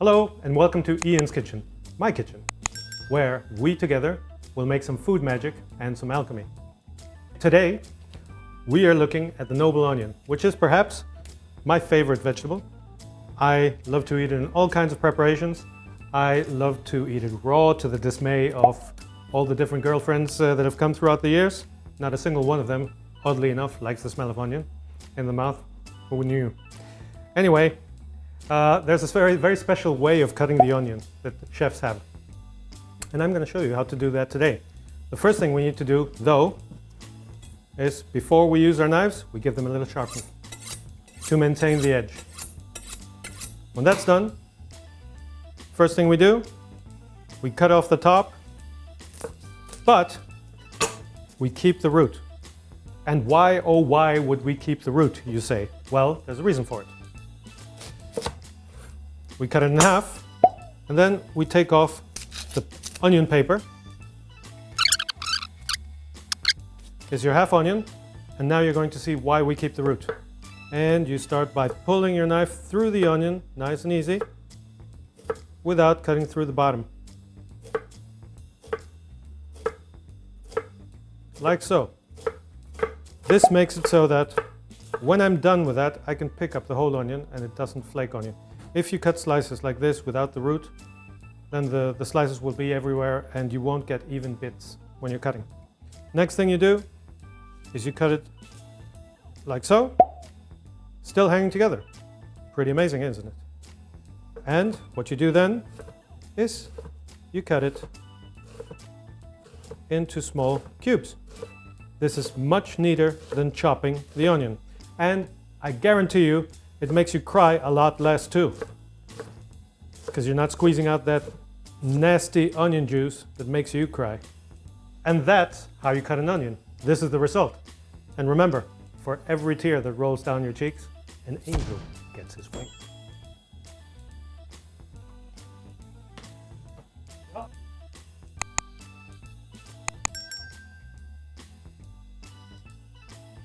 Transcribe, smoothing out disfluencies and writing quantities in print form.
Hello and welcome to Ian's Kitchen, my kitchen, where we together will make some food magic and some alchemy. Today, we are looking at the noble onion, which is perhaps my favorite vegetable. I love to eat it in all kinds of preparations. I love to eat it raw to the dismay of all the different girlfriends that have come throughout the years. Not a single one of them, oddly enough, likes the smell of onion in the mouth. Who knew? Anyway, there's this very special way of cutting the onion that the chefs have. And I'm going to show you how to do that today. The first thing we need to do, though, is before we use our knives, we give them a little sharpening to maintain the edge. When that's done, first thing we do, we cut off the top, but we keep the root. And why, oh why would we keep the root, you say? Well, there's a reason for it. We cut it in half, and then we take off the onion paper. Here's your half onion, and now you're going to see why we keep the root. And you start by pulling your knife through the onion, nice and easy, without cutting through the bottom. Like so. This makes it so that when I'm done with that, I can pick up the whole onion and it doesn't flake on you. If you cut slices like this without the root, then the slices will be everywhere and you won't get even bits when you're cutting. Next thing you do is you cut it like so, still hanging together. Pretty amazing, isn't it? And what you do then is you cut it into small cubes. This is much neater than chopping the onion. And I guarantee you, it makes you cry a lot less too. Because you're not squeezing out that nasty onion juice that makes you cry. And that's how you cut an onion. This is the result. And remember, for every tear that rolls down your cheeks, an angel gets his wings.